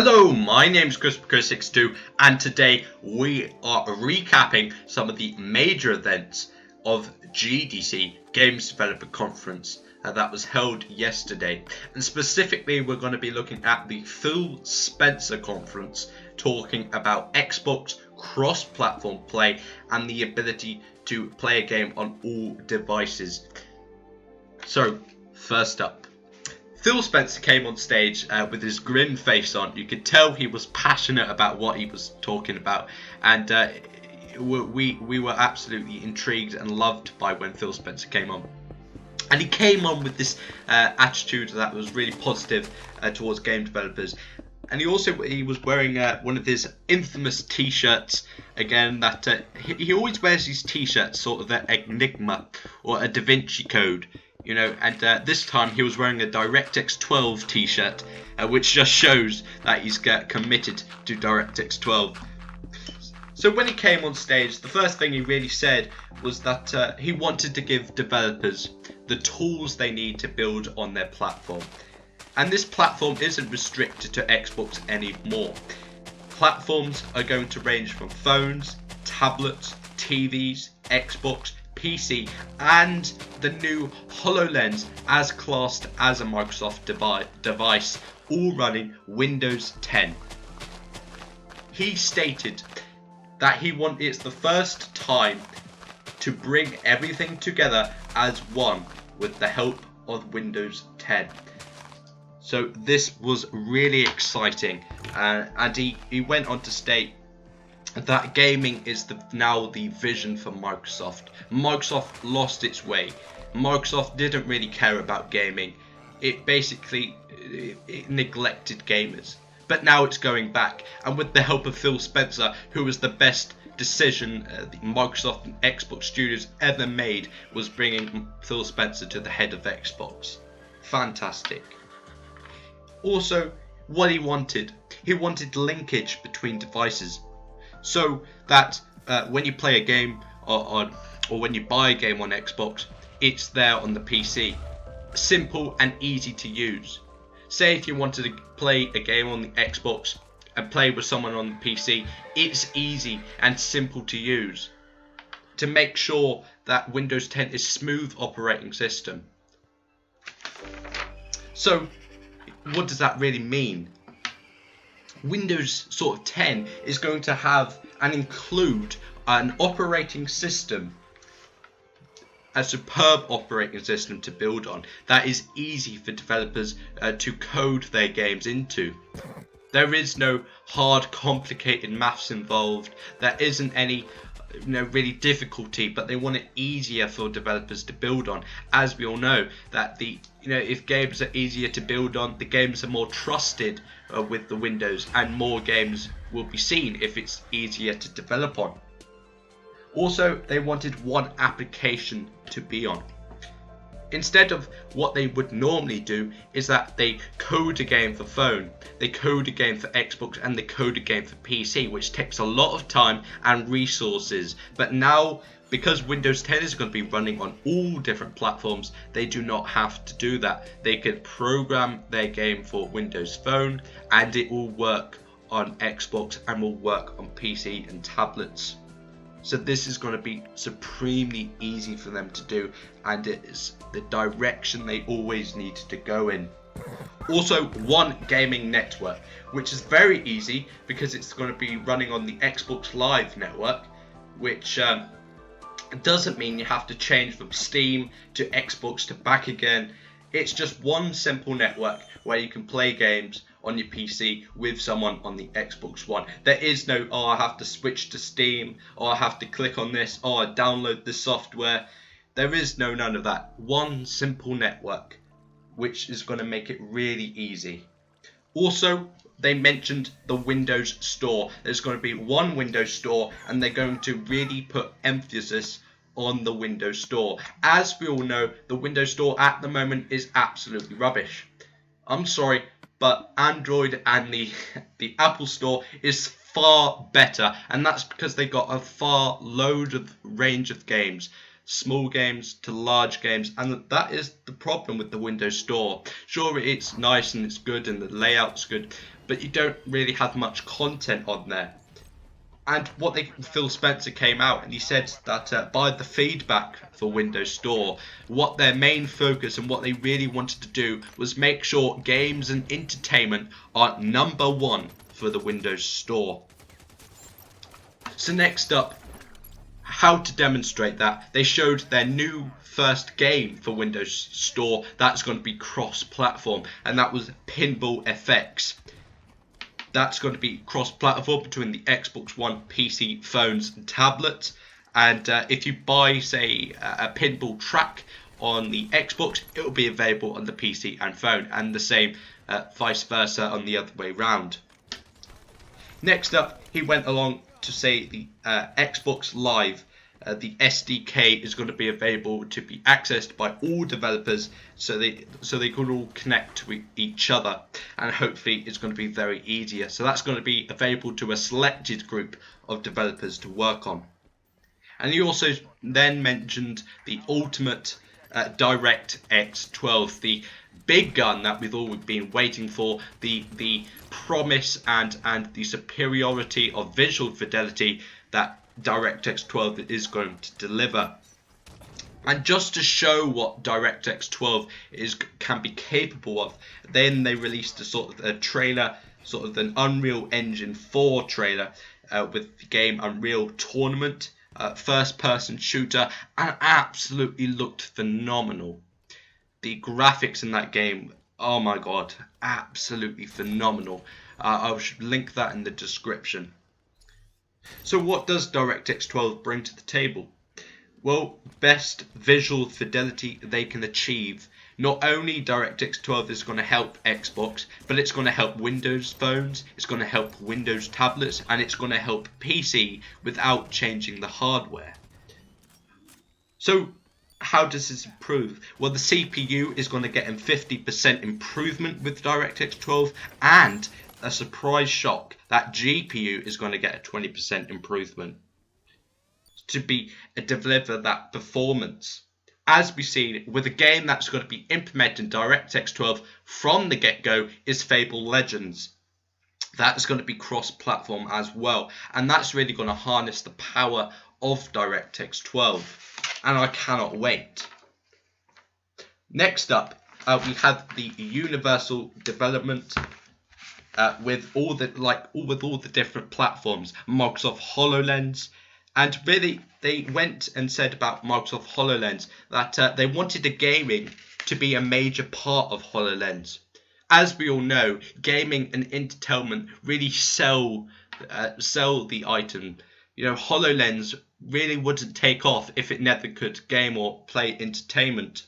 Hello, my name's Chris62 and today we are recapping some of the major events of GDC Games Developer Conference that was held yesterday, and specifically we're going to be looking at the Phil Spencer conference, talking about Xbox cross-platform play and the ability to play a game on all devices. So first up, Phil Spencer came on stage with his grim face on. You could tell he was passionate about what he was talking about, and we were absolutely intrigued and loved by when Phil Spencer came on. And he came on with this attitude that was really positive towards game developers. And he was wearing one of his infamous t-shirts again. That he always wears these t-shirts, sort of the Enigma or a Da Vinci Code. You know, and this time he was wearing a DirectX 12 t-shirt, which just shows that he's committed to DirectX 12. So when he came on stage, the first thing he really said was that he wanted to give developers the tools they need to build on their platform. And this platform isn't restricted to Xbox anymore. Platforms are going to range from phones, tablets, TVs, Xbox, PC, and the new HoloLens as classed as a Microsoft device, all running Windows 10. He stated that it's the first time to bring everything together as one with the help of Windows 10. So this was really exciting, and he went on to state that gaming is now the vision for Microsoft. Microsoft lost its way. Microsoft didn't really care about gaming. It basically neglected gamers. But now it's going back, and with the help of Phil Spencer, who was the best decision the Microsoft and Xbox studios ever made, was bringing Phil Spencer to the head of Xbox. Fantastic. Also, what he wanted linkage between devices, so that when you play a game or when you buy a game on Xbox, it's there on the PC. Simple and easy to use. Say if you wanted to play a game on the Xbox and play with someone on the PC, it's easy and simple to use. To make sure that Windows 10 is smooth operating system. So what does that really mean? Windows 10 is going to have and include an operating system, a superb operating system to build on that is easy for developers to code their games into. There is no hard, complicated maths involved. There isn't any really difficulty, but they want it easier for developers to build on. As we all know, that if games are easier to build on, the games are more trusted with the Windows, and more games will be seen if it's easier to develop on. Also, they wanted one application to be on. Instead of what they would normally do is that they code a game for phone, they code a game for Xbox, and they code a game for PC, which takes a lot of time and resources. But now, because Windows 10 is going to be running on all different platforms, they do not have to do that. They can program their game for Windows Phone, and it will work on Xbox and will work on PC and tablets. So this is going to be supremely easy for them to do, and it is the direction they always needed to go in. Also, one gaming network, which is very easy because it's going to be running on the Xbox Live network, which doesn't mean you have to change from Steam to Xbox to back again. It's just one simple network where you can play games on your PC with someone on the Xbox One. There is no, I have to switch to Steam, or I have to click on this, or I download this software. There is none of that. One simple network, which is going to make it really easy. Also, they mentioned the Windows Store. There's going to be one Windows Store, and they're going to really put emphasis on the Windows Store. As we all know, the Windows Store at the moment is absolutely rubbish. I'm sorry, but Android and the Apple Store is far better, and that's because they got a far load of range of games, small games to large games, and that is the problem with the Windows Store. Sure, it's nice and it's good and the layout's good, but you don't really have much content on there. And Phil Spencer came out and he said that by the feedback for Windows Store, what their main focus and what they really wanted to do was make sure games and entertainment are #1 for the Windows Store. So next up, how to demonstrate that. They showed their new first game for Windows Store that's going to be cross-platform, and that was Pinball FX. That's going to be cross-platform between the Xbox One, PC, phones and tablets. And if you buy, say, a pinball track on the Xbox, it will be available on the PC and phone, and the same vice versa on the other way round. Next up, he went along to say the Xbox Live, the SDK is going to be available to be accessed by all developers, so they could all connect to each other, and hopefully it's going to be very easier. So that's going to be available to a selected group of developers to work on. And he also then mentioned the ultimate DirectX 12, the big gun that we've all been waiting for, the promise and the superiority of visual fidelity that DirectX 12 is going to deliver. And just to show what DirectX 12 can be capable of, then they released a trailer, sort of an Unreal Engine 4 trailer with the game Unreal Tournament, first-person shooter, and absolutely looked phenomenal. The graphics in that game, oh my god, absolutely phenomenal. I should link that in the description. So what does DirectX 12 bring to the table? Well, best visual fidelity they can achieve. Not only DirectX 12 is going to help Xbox, but it's going to help Windows phones, it's going to help Windows tablets, and it's going to help PC without changing the hardware. So how does this improve? Well, the CPU is going to get a 50% improvement with DirectX 12, and a surprise shock, that GPU is going to get a 20% improvement to deliver that performance. As we've seen with a game that's going to be implemented in DirectX 12 from the get-go is Fable Legends. That's going to be cross-platform as well, and that's really going to harness the power of DirectX 12, and I cannot wait. Next up, we have the universal development with all the different platforms, Microsoft HoloLens, and really they went and said about Microsoft HoloLens that they wanted the gaming to be a major part of HoloLens. As we all know, gaming and entertainment really sell the item. You know, HoloLens really wouldn't take off if it never could game or play entertainment.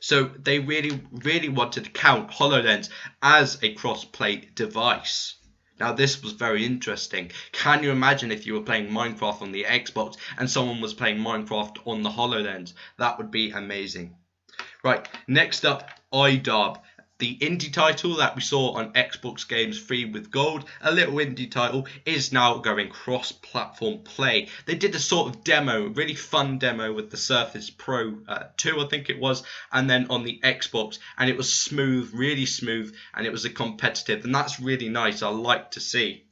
So they really wanted to count HoloLens as a cross-play device. Now this was very interesting. Can you imagine if you were playing Minecraft on the Xbox and someone was playing Minecraft on the HoloLens? That would be amazing. Right, next up, iDub. The indie title that we saw on Xbox Games Free with Gold, a little indie title, is now going cross-platform play. They did a sort of demo, really fun demo with the Surface Pro 2, I think it was, and then on the Xbox, and it was smooth, really smooth, and it was a competitive, and that's really nice. I like to see.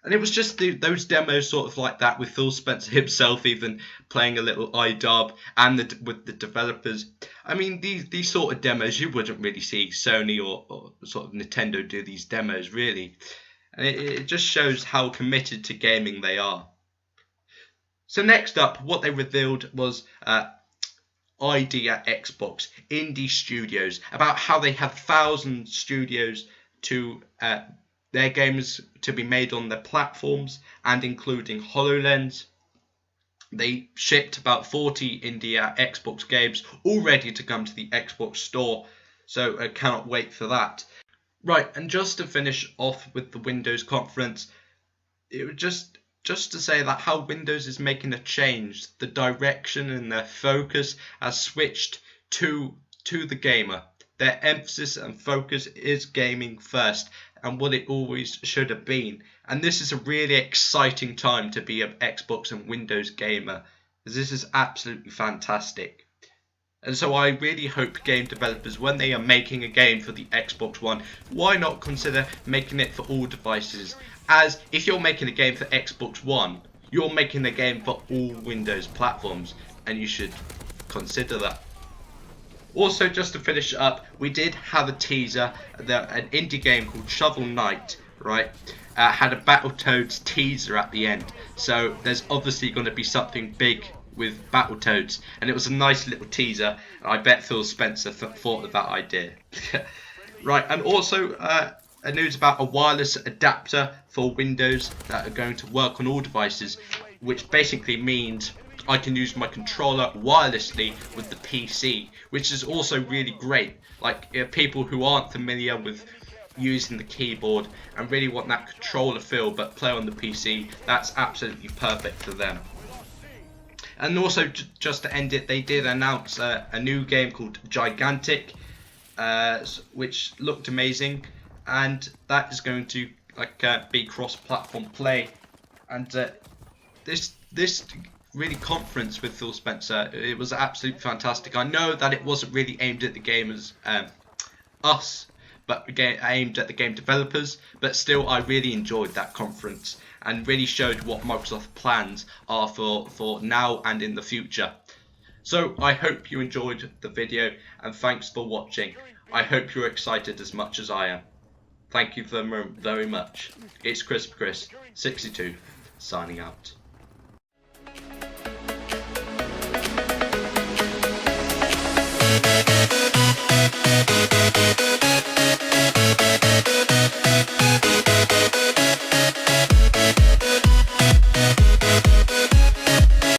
And it was just those demos sort of like that with Phil Spencer himself even playing a little iDub and with the developers. I mean, these sort of demos, you wouldn't really see Sony or sort of Nintendo do these demos, really. And it just shows how committed to gaming they are. So next up, what they revealed was ID at Xbox, indie studios, about how they have 1,000 studios to their games to be made on their platforms, and including HoloLens. They shipped about 40 indie Xbox games, all ready to come to the Xbox Store, so I cannot wait for that. Right, and just to finish off with the Windows conference, it was just to say that how Windows is making a change, the direction and their focus has switched to the gamer. Their emphasis and focus is gaming first, and what it always should have been. And this is a really exciting time to be an Xbox and Windows gamer, because this is absolutely fantastic. And so I really hope game developers, when they are making a game for the Xbox One, why not consider making it for all devices? As if you're making a game for Xbox One, you're making a game for all Windows platforms, and you should consider that. Also, just to finish up, we did have a teaser, an indie game called Shovel Knight, right? Had a Battletoads teaser at the end, so there's obviously going to be something big with Battletoads, and it was a nice little teaser. I bet Phil Spencer thought of that idea. Right, and also a news about a wireless adapter for Windows that are going to work on all devices, which basically means I can use my controller wirelessly with the PC, which is also really great. Like people who aren't familiar with using the keyboard and really want that controller feel but play on the PC, that's absolutely perfect for them. And also, just to end it, they did announce a new game called Gigantic, which looked amazing, and that is going to be cross-platform play. And this really conference with Phil Spencer, it was absolutely fantastic. I know that it wasn't really aimed at the gamers, us, but aimed at the game developers, but still I really enjoyed that conference and really showed what Microsoft's plans are for now and in the future. So I hope you enjoyed the video, and thanks for watching. I hope you're excited as much as I am. Thank you very much. It's Chris 62 signing out.